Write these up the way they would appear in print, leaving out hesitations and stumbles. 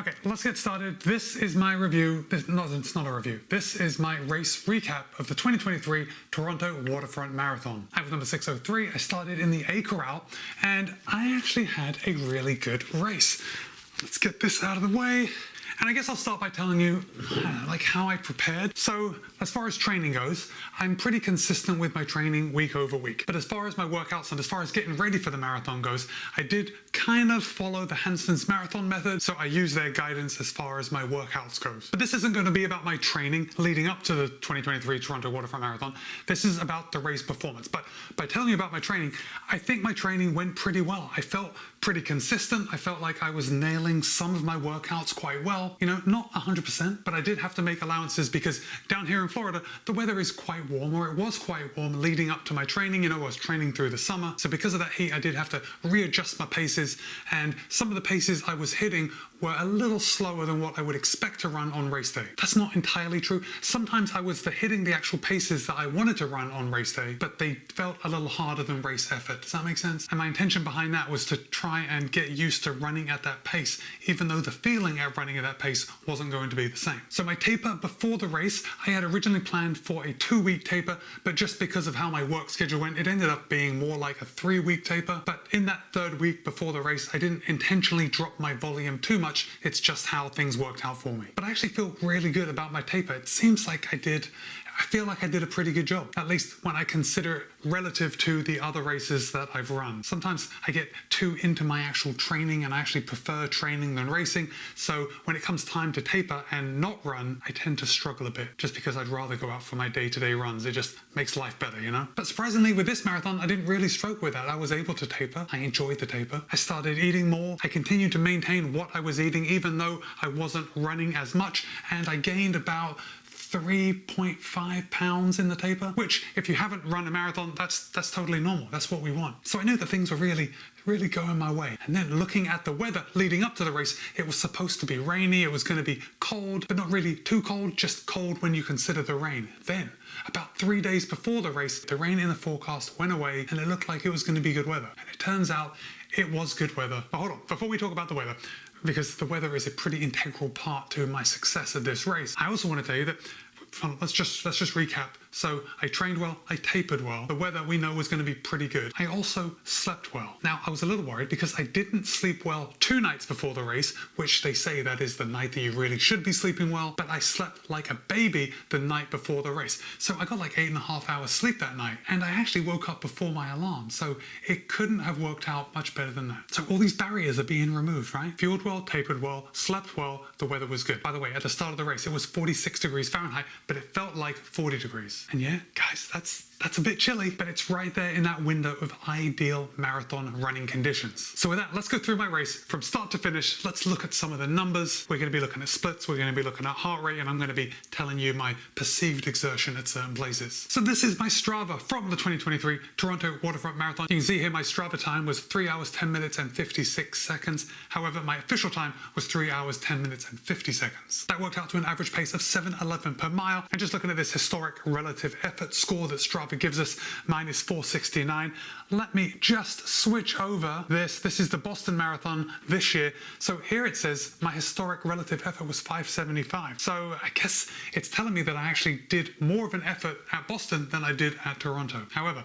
Okay, let's get started. This is my review. It's not a review. This is my race recap of the 2023 Toronto Waterfront Marathon. I was number 603. I started in the A corral, and I actually had a really good race. Let's get this out of the way. And I guess I'll start by telling you like how I prepared. So as far as training goes, I'm pretty consistent with my training week over week. But as far as my workouts and as far as getting ready for the marathon goes, I did kind of follow the Hanson's marathon method. So I use their guidance as far as my workouts goes. But this isn't going to be about my training leading up to the 2023 Toronto Waterfront Marathon. This is about the race performance. But by telling you about my training, I think my training went pretty well. I felt pretty consistent. I felt like I was nailing some of my workouts quite well. You know, not 100%, but I did have to make allowances because down here in Florida, the weather is quite warm, or it was quite warm leading up to my training. You know, I was training through the summer. So because of that heat, I did have to readjust my paces, and some of the paces I was hitting were a little slower than what I would expect to run on race day. That's not entirely true. Sometimes I was hitting the actual paces that I wanted to run on race day, but they felt a little harder than race effort. Does that make sense? And my intention behind that was to try and get used to running at that pace, even though the feeling at running at that pace wasn't going to be the same. So my taper before the race, I had originally planned for a 2-week taper, but just because of how my work schedule went, it ended up being more like a 3-week taper. But in that 3rd week before the race, I didn't intentionally drop my volume too much. It's just how things worked out for me. But I actually feel really good about my taper. It seems like I feel like I did a pretty good job, at least when I consider it relative to the other races that I've run. Sometimes I get too into my actual training, and I actually prefer training than racing. So when it comes time to taper and not run, I tend to struggle a bit just because I'd rather go out for my day-to-day runs. It just makes life better, you know? But surprisingly, with this marathon, I didn't really struggle with that. I was able to taper. I enjoyed the taper. I started eating more. I continued to maintain what I was eating, even though I wasn't running as much. And I gained about 3.5 pounds in the taper, which if you haven't run a marathon, that's totally normal. That's what we want. So I knew that things were really going my way. And then looking at the weather leading up to the race, it was supposed to be rainy. It was going to be cold, but not really too cold, just cold when you consider the rain. Then about 3 days before the race, the rain in the forecast went away and it looked like it was going to be good weather. And it turns out it was good weather. But hold on, before we talk about the weather, because the weather is a pretty integral part to my success of this race, I also want to tell you that let's just recap. So I trained well, I tapered well. The weather we know was going to be pretty good. I also slept well. Now I was a little worried because I didn't sleep well 2 nights before the race, which they say that is the night that you really should be sleeping well, but I slept like a baby the night before the race. So I got like 8.5 hours sleep that night, and I actually woke up before my alarm. So it couldn't have worked out much better than that. So all these barriers are being removed, right? Fueled well, tapered well, slept well, the weather was good. By the way, at the start of the race, it was 46 degrees Fahrenheit, but it felt like 40 degrees. And yeah, guys, that's a bit chilly, but it's right there in that window of ideal marathon running conditions. So with that, let's go through my race from start to finish. Let's look at some of the numbers. We're going to be looking at splits. We're going to be looking at heart rate, and I'm going to be telling you my perceived exertion at certain places. So this is my Strava from the 2023 Toronto Waterfront Marathon. You can see here my Strava time was 3 hours, 10 minutes and 56 seconds. However, my official time was 3 hours, 10 minutes and 50 seconds. That worked out to an average pace of 7:11 per mile. And just looking at this historic relative effort score that Strava gives us, mine is 469. Let me just switch over this. This is the Boston Marathon this year. So here it says my historic relative effort was 575. So I guess it's telling me that I actually did more of an effort at Boston than I did at Toronto. However,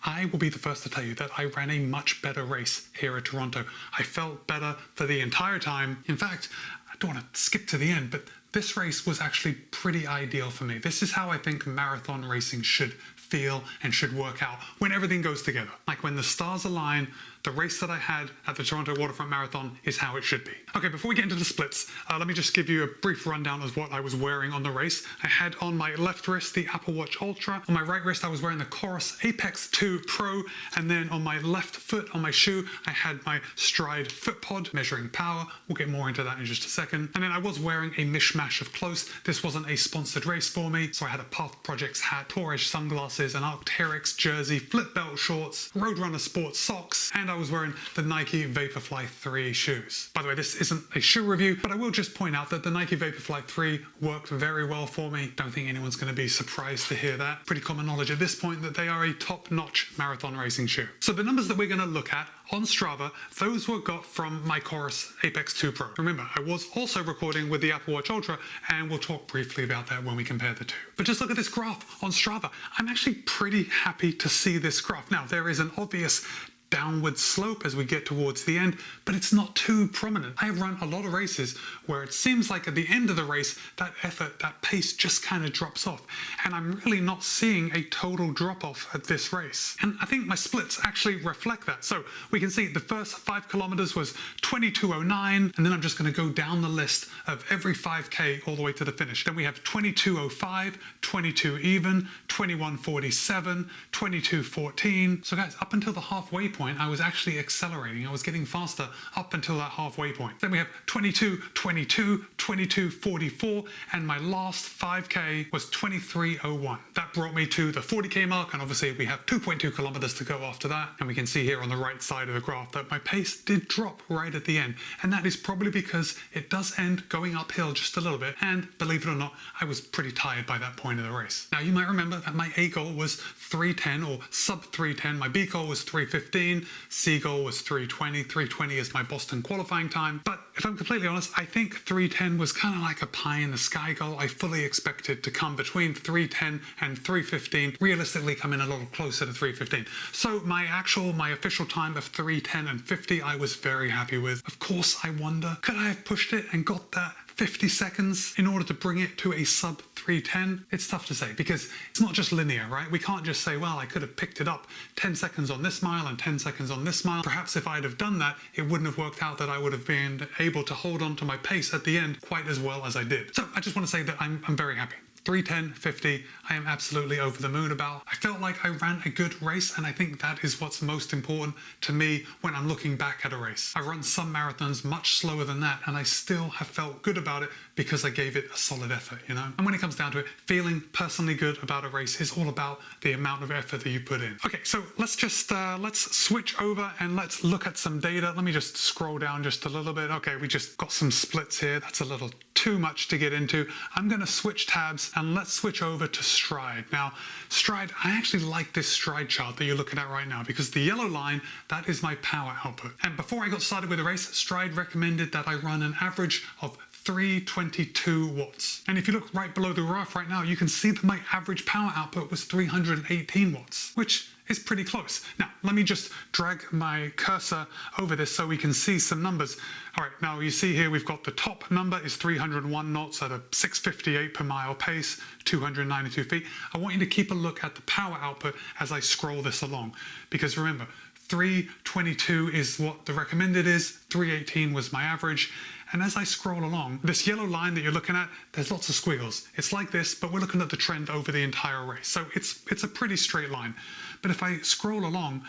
I will be the first to tell you that I ran a much better race here at Toronto. I felt better for the entire time. In fact, I don't want to skip to the end, but this race was actually pretty ideal for me. This is how I think marathon racing should feel and should work out when everything goes together. Like when the stars align, the race that I had at the Toronto Waterfront Marathon is how it should be. Okay, before we get into the splits, let me just give you a brief rundown of what I was wearing on the race. I had on my left wrist the Apple Watch Ultra. On my right wrist, I was wearing the Chorus Apex 2 Pro. And then on my left foot, on my shoe, I had my Stride Foot Pod measuring power. We'll get more into that in just a second. And then I was wearing a mishmash of clothes. This wasn't a sponsored race for me. So I had a Path Projects hat, Tour Edge sunglasses, an Arc'teryx jersey, flip belt shorts, Roadrunner sports socks, and and I was wearing the Nike Vaporfly 3 shoes. By the way, this isn't a shoe review, but I will just point out that the Nike Vaporfly 3 worked very well for me. Don't think anyone's going to be surprised to hear that. Pretty common knowledge at this point that they are a top-notch marathon racing shoe. So the numbers that we're going to look at on Strava, those were got from my Chorus Apex 2 Pro. Remember, I was also recording with the Apple Watch Ultra, and we'll talk briefly about that when we compare the two. But just look at this graph on Strava. I'm actually pretty happy to see this graph. Now, there is an obvious downward slope as we get towards the end, but it's not too prominent. I have run a lot of races where it seems like at the end of the race, that effort, that pace just kind of drops off. And I'm really not seeing a total drop off at this race. And I think my splits actually reflect that. So we can see the first 5 kilometers was 22:09, and then I'm just going to go down the list of every 5K all the way to the finish. Then we have 22:05, 22 even, 21:47, 22:14. So guys, up until the halfway point, I was actually accelerating. I was getting faster up until that halfway point. Then we have 22:22, 22:44, and my last 5K was 23:01. That brought me to the 40K mark, and obviously we have 2.2 kilometers to go after that. And we can see here on the right side of the graph that my pace did drop right at the end. And that is probably because it does end going uphill just a little bit. And believe it or not, I was pretty tired by that point of the race. Now you might remember that my A goal was 3:10 or sub 3:10. My B goal was 3:15. C goal was 3:20. 3:20 is my Boston qualifying time. But if I'm completely honest, I think 3:10 was kind of like a pie in the sky goal. I fully expected to come between 3:10 and 3:15, realistically come in a little closer to 3:15. So my official time of 3:10 and 50, I was very happy with. Of course, I wonder, could I have pushed it and got that 50 seconds in order to bring it to a sub 3:10? It's tough to say because it's not just linear, right? We can't just say, well, I could have picked it up 10 seconds on this mile and 10 seconds on this mile. Perhaps if I'd have done that, it wouldn't have worked out that I would have been able to hold on to my pace at the end quite as well as I did. So I just want to say that I'm very happy. 3:10, 50, I am absolutely over the moon about. I felt like I ran a good race, and I think that is what's most important to me when I'm looking back at a race. I've run some marathons much slower than that, and I still have felt good about it because I gave it a solid effort, you know? And when it comes down to it, feeling personally good about a race is all about the amount of effort that you put in. Okay, so let's just, let's switch over and let's look at some data. Let me just scroll down just a little bit. Okay, we just got some splits here. That's a little too much to get into. I'm gonna switch tabs and let's switch over to Stride. Now, Stride, I actually like this Stride chart that you're looking at right now because the yellow line, that is my power output. And before I got started with the race, Stride recommended that I run an average of 322 watts. And if you look right below the graph right now, you can see that my average power output was 318 watts, which is pretty close. Now, let me just drag my cursor over this so we can see some numbers. All right, now you see here we've got the top number is 301 knots at a 658 per mile pace, 292 feet. I want you to keep a look at the power output as I scroll this along, because remember, 322 is what the recommended is, 318 was my average. And as I scroll along, this yellow line that you're looking at, there's lots of squiggles. It's like this, but we're looking at the trend over the entire race. So it's a pretty straight line. But if I scroll along,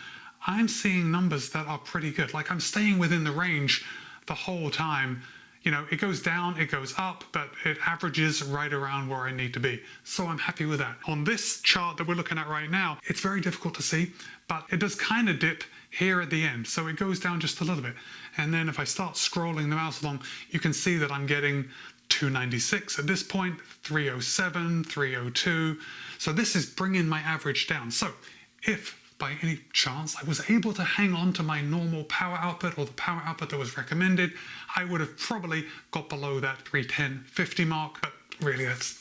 I'm seeing numbers that are pretty good. Like I'm staying within the range the whole time. You know, it goes down, it goes up, but it averages right around where I need to be. So I'm happy with that. On this chart that we're looking at right now, it's very difficult to see, but it does kind of dip here at the end. So it goes down just a little bit. And then if I start scrolling the mouse along, you can see that I'm getting 296 at this point, 307, 302. So this is bringing my average down. So if by any chance I was able to hang on to my normal power output or the power output that was recommended, I would have probably got below that 310, 50 mark. But really that's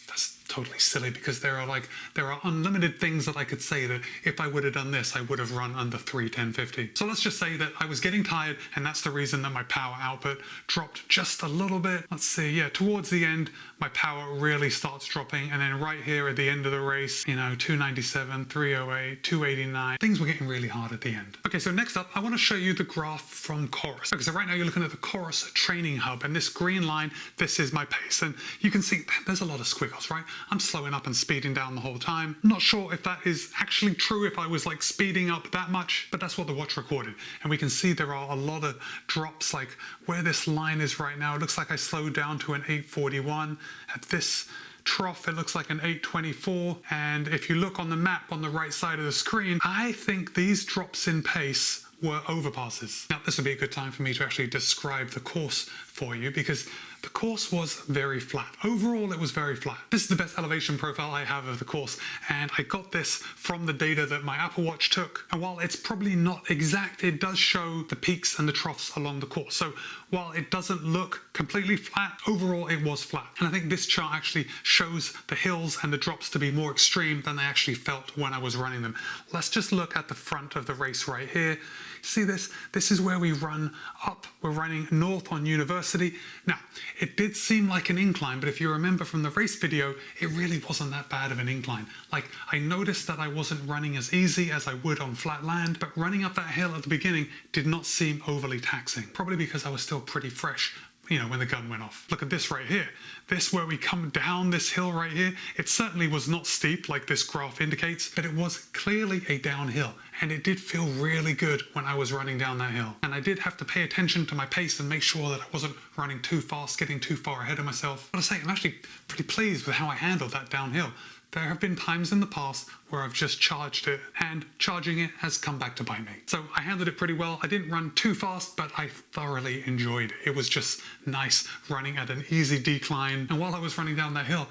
totally silly because there are unlimited things that I could say that if I would have done this, I would have run under 310.50. So let's just say that I was getting tired and that's the reason that my power output dropped just a little bit. Let's see, yeah, towards the end, my power really starts dropping. And then right here at the end of the race, you know, 297, 308, 289, things were getting really hard at the end. Okay, so next up, I want to show you the graph from Chorus. Okay, so right now you're looking at the Chorus training hub and this green line, this is my pace. And you can see there's a lot of squiggles, right? I'm slowing up and speeding down the whole time. Not sure if that is actually true, if I was like speeding up that much, but that's what the watch recorded. And we can see there are a lot of drops, like where this line is right now. It looks like I slowed down to an 841. At this trough, it looks like an 824. And if you look on the map on the right side of the screen, I think these drops in pace were overpasses. Now, this would be a good time for me to actually describe the course for you, because the course was very flat. Overall, it was very flat. This is the best elevation profile I have of the course, and I got this from the data that my Apple Watch took. And while it's probably not exact, it does show the peaks and the troughs along the course. So while it doesn't look completely flat, overall it was flat. And I think this chart actually shows the hills and the drops to be more extreme than they actually felt when I was running them. Let's just look at the front of the race right here. See this? This is where we run up. We're running north on University. Now, it did seem like an incline, but if you remember from the race video, it really wasn't that bad of an incline. Like, I noticed that I wasn't running as easy as I would on flat land, but running up that hill at the beginning did not seem overly taxing. Probably because I was still pretty fresh, you know, when the gun went off. Look at this right here. This where we come down this hill right here, it certainly was not steep like this graph indicates, but it was clearly a downhill. And it did feel really good when I was running down that hill. And I did have to pay attention to my pace and make sure that I wasn't running too fast, getting too far ahead of myself. But I say, I'm actually pretty pleased with how I handled that downhill. There have been times in the past where I've just charged it, and charging it has come back to bite me. So I handled it pretty well. I didn't run too fast, but I thoroughly enjoyed it. It was just nice running at an easy decline. And while I was running down that hill,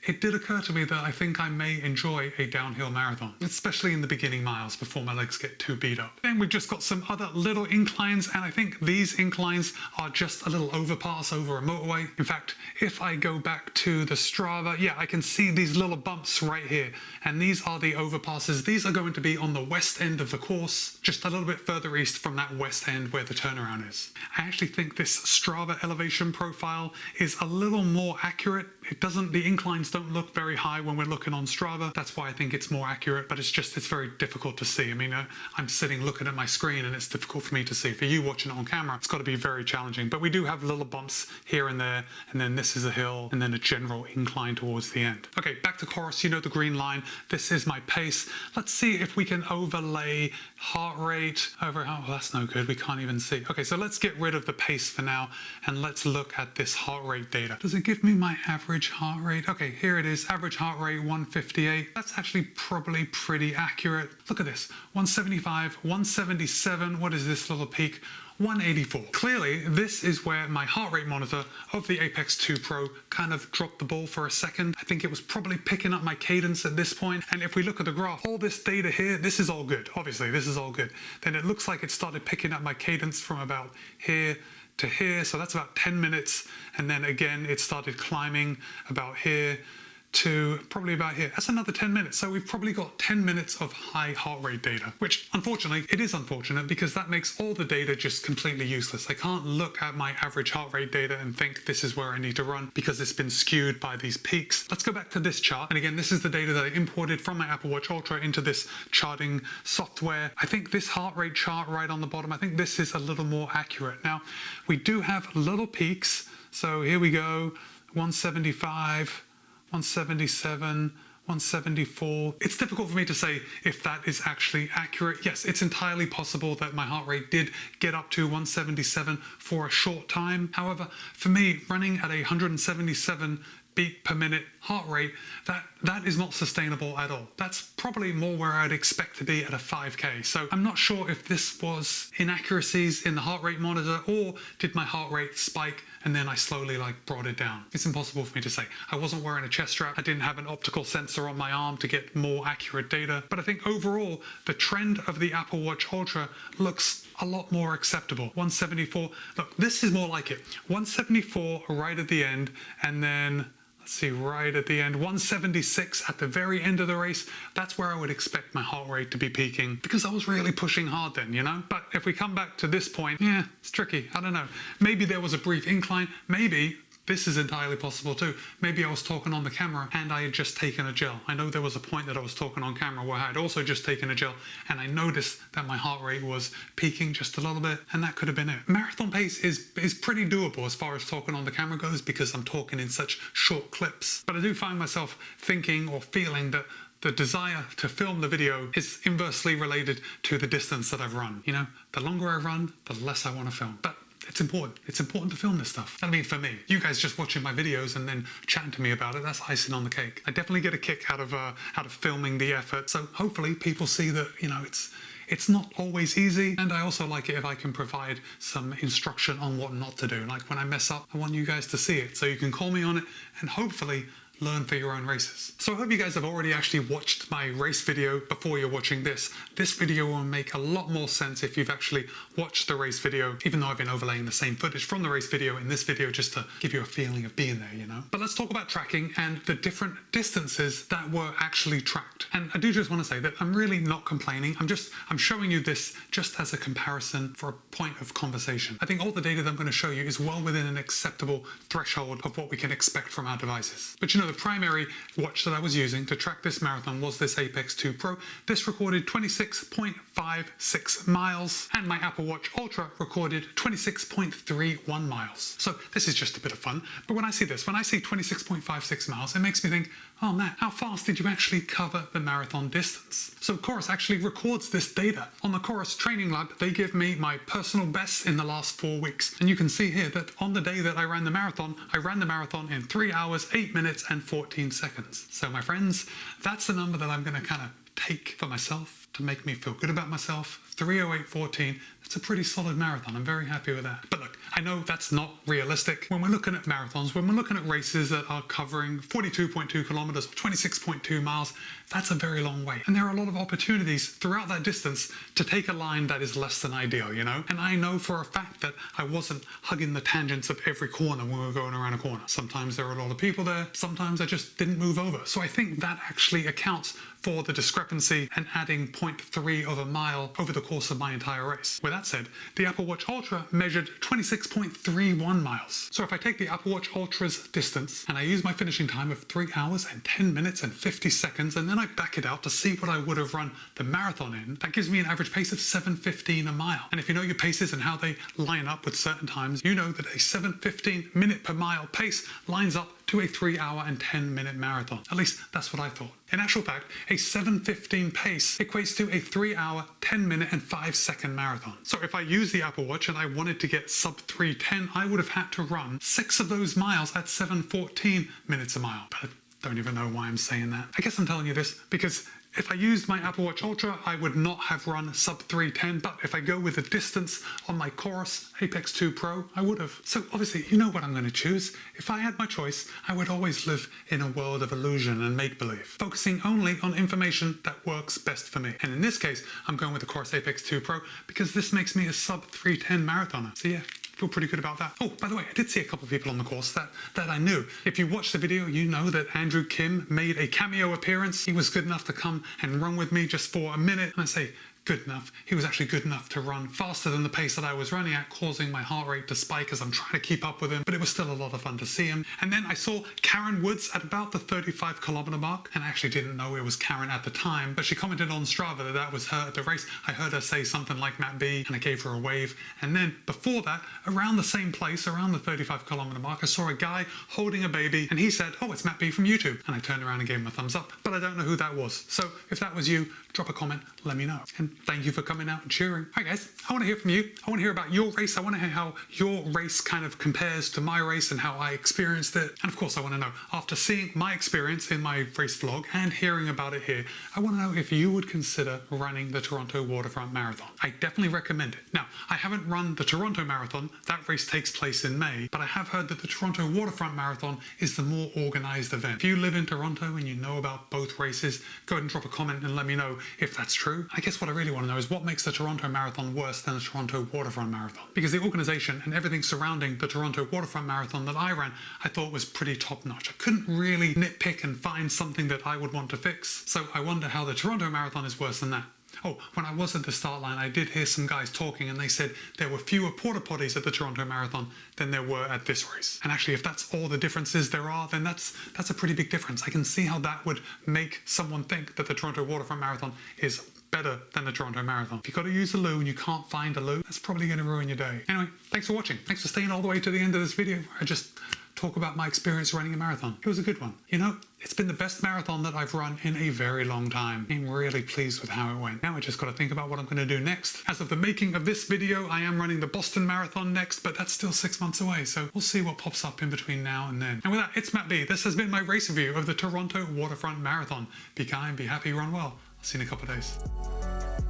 it did occur to me that I think I may enjoy a downhill marathon, especially in the beginning miles before my legs get too beat up. Then we've just got some other little inclines, and I think these inclines are just a little overpass over a motorway. In fact, if I go back to the Strava, yeah, I can see these little bumps right here, and these are the overpasses. These are going to be on the west end of the course, just a little bit further east from that west end where the turnaround is. I actually think this Strava elevation profile is a little more accurate. The inclines don't look very high when we're looking on Strava. That's why I think it's more accurate, but it's very difficult to see. I mean, I'm sitting looking at my screen and it's difficult for me to see. For you watching it on camera, it's got to be very challenging. But we do have little bumps here and there, and then this is a hill, and then a general incline towards the end. Okay, back to course, you know the green line. This is my pace. Let's see if we can overlay heart rate over, oh, that's no good, we can't even see. Okay, so let's get rid of the pace for now, and let's look at this heart rate data. Does it give me my average heart rate? Okay, here it is, average heart rate 158. That's actually probably pretty accurate. Look at this, 175, 177, what is this little peak? 184. Clearly, this is where my heart rate monitor of the Apex 2 Pro kind of dropped the ball for a second. I think it was probably picking up my cadence at this point. And if we look at the graph, all this data here, this is all good. Obviously, this is all good. Then it looks like it started picking up my cadence from about here to here. So that's about 10 minutes. And then again, it started climbing about here to probably about here. That's another 10 minutes. So we've probably got 10 minutes of high heart rate data, which unfortunately, it is unfortunate because that makes all the data just completely useless. I can't look at my average heart rate data and think this is where I need to run because it's been skewed by these peaks. Let's go back to this chart. And again, this is the data that I imported from my Apple Watch Ultra into this charting software. I think this heart rate chart right on the bottom, I think this is a little more accurate. Now, we do have little peaks. So here we go, 175, 177, 174. It's difficult for me to say if that is actually accurate. Yes, it's entirely possible that my heart rate did get up to 177 for a short time. However, for me, running at a 177 beat per minute heart rate, that is not sustainable at all. That's probably more where I'd expect to be at a 5K. So I'm not sure if this was inaccuracies in the heart rate monitor, or did my heart rate spike and then I slowly brought it down. It's impossible for me to say. I wasn't wearing a chest strap. I didn't have an optical sensor on my arm to get more accurate data. But I think overall, the trend of the Apple Watch Ultra looks a lot more acceptable. 174, look, this is more like it. 174 right at the end, and then see, right at the end, 176 at the very end of the race. That's where I would expect my heart rate to be peaking because I was really pushing hard then, you know? But if we come back to this point, yeah, it's tricky. I don't know. Maybe there was a brief incline. Maybe this is entirely possible too. Maybe I was talking on the camera and I had just taken a gel. I know there was a point that I was talking on camera where I had also just taken a gel and I noticed that my heart rate was peaking just a little bit, and that could have been it. Marathon pace is pretty doable as far as talking on the camera goes because I'm talking in such short clips. But I do find myself thinking or feeling that the desire to film the video is inversely related to the distance that I've run. You know, the longer I run, the less I want to film. But it's important. It's important to film this stuff. I mean, for me, you guys just watching my videos and then chatting to me about it, that's icing on the cake. I definitely get a kick out of filming the effort. So hopefully people see that, you know, It's not always easy, and I also like it if I can provide some instruction on what not to do. Like when I mess up, I want you guys to see it, so you can call me on it and hopefully learn for your own races. So I hope you guys have already actually watched my race video before you're watching this. This video will make a lot more sense if you've actually watched the race video, even though I've been overlaying the same footage from the race video in this video just to give you a feeling of being there, you know? But let's talk about tracking and the different distances that were actually tracked. And I do just want to say that I'm really not complaining. I'm showing you this just as a comparison for a point of conversation. I think all the data that I'm going to show you is well within an acceptable threshold of what we can expect from our devices. But you know, the primary watch that I was using to track this marathon was this Apex 2 Pro. This recorded 26.56 miles, and my Apple Watch Ultra recorded 26.31 miles. So this is just a bit of fun. But when I see this, when I see 26.56 miles, it makes me think, oh man, how fast did you actually cover the marathon distance? So Chorus actually records this data. On the Chorus Training Lab, they give me my personal bests in the last 4 weeks. And you can see here that on the day that I ran the marathon in 3 hours, 8 minutes and 14 seconds. So my friends, that's the number that I'm going to kind of take for myself to make me feel good about myself. 3:08:14, that's a pretty solid marathon. I'm very happy with that. But look, I know that's not realistic. When we're looking at marathons, when we're looking at races that are covering 42.2 kilometers, 26.2 miles, that's a very long way. And there are a lot of opportunities throughout that distance to take a line that is less than ideal, you know? And I know for a fact that I wasn't hugging the tangents of every corner when we were going around a corner. Sometimes there were a lot of people there, sometimes I just didn't move over. So I think that actually accounts for the discrepancy and adding 0.3 of a mile over the course of my entire race. With that said, the Apple Watch Ultra measured 26.31 miles. So if I take the Apple Watch Ultra's distance and I use my finishing time of 3 hours and 10 minutes and 50 seconds, and then I back it out to see what I would have run the marathon in, that gives me an average pace of 7:15 a mile. And if you know your paces and how they line up with certain times, you know that a 7:15 minute per mile pace lines up to a 3 hour and 10 minute marathon. At least that's what I thought. In actual fact, a 7:15 pace equates to a 3 hour, 10 minute and 5 second marathon. So if I use the Apple Watch and I wanted to get sub 3:10, I would have had to run 6 of those miles at 7:14 minutes a mile. But I don't even know why I'm saying that. I guess I'm telling you this because if I used my Apple Watch Ultra, I would not have run sub 3:10, but if I go with the distance on my Chorus Apex 2 Pro, I would have. So obviously, you know what I'm going to choose. If I had my choice, I would always live in a world of illusion and make-believe, focusing only on information that works best for me. And in this case, I'm going with the Chorus Apex 2 Pro because this makes me a sub 3:10 marathoner. So yeah, feel pretty good about that. Oh, by the way, I did see a couple of people on the course that I knew. If you watched the video, you know that Andrew Kim made a cameo appearance. He was good enough to come and run with me just for a minute. And I say, good enough. He was actually good enough to run faster than the pace that I was running at, causing my heart rate to spike as I'm trying to keep up with him, but it was still a lot of fun to see him. And then I saw Karen Woods at about the 35 kilometer mark, and I actually didn't know it was Karen at the time, but she commented on Strava that that was her at the race. I heard her say something like Matt B, and I gave her a wave. And then before that, around the same place, around the 35 kilometer mark, I saw a guy holding a baby, and he said, oh, it's Matt B from YouTube. And I turned around and gave him a thumbs up, but I don't know who that was. So if that was you, drop a comment, let me know. And thank you for coming out and cheering. All right guys, I want to hear from you. I want to hear about your race. I want to hear how your race kind of compares to my race and how I experienced it. And of course I want to know, after seeing my experience in my race vlog and hearing about it here, I want to know if you would consider running the Toronto Waterfront Marathon. I definitely recommend it. Now, I haven't run the Toronto Marathon. That race takes place in May, but I have heard that the Toronto Waterfront Marathon is the more organized event. If you live in Toronto and you know about both races, go ahead and drop a comment and let me know if that's true. I guess what I really want to know is what makes the Toronto Marathon worse than the Toronto Waterfront Marathon? Because the organization and everything surrounding the Toronto Waterfront Marathon that I ran, I thought was pretty top notch. I couldn't really nitpick and find something that I would want to fix. So I wonder how the Toronto Marathon is worse than that. Oh, when I was at the start line, I did hear some guys talking and they said there were fewer porta potties at the Toronto Marathon than there were at this race. And actually, if that's all the differences there are, then that's a pretty big difference. I can see how that would make someone think that the Toronto Waterfront Marathon is better than the Toronto Marathon. If you've got to use a loo and you can't find a loo, that's probably going to ruin your day. Anyway, thanks for watching. Thanks for staying all the way to the end of this video. I just talk about my experience running a marathon. It was a good one. You know, it's been the best marathon that I've run in a very long time. I'm really pleased with how it went. Now I just got to think about what I'm going to do next. As of the making of this video, I am running the Boston Marathon next, but that's still 6 months away, so we'll see what pops up in between now and then. And with that, it's Matt B. This has been my race review of the Toronto Waterfront Marathon. Be kind, be happy, run well. I'll see you in a couple of days.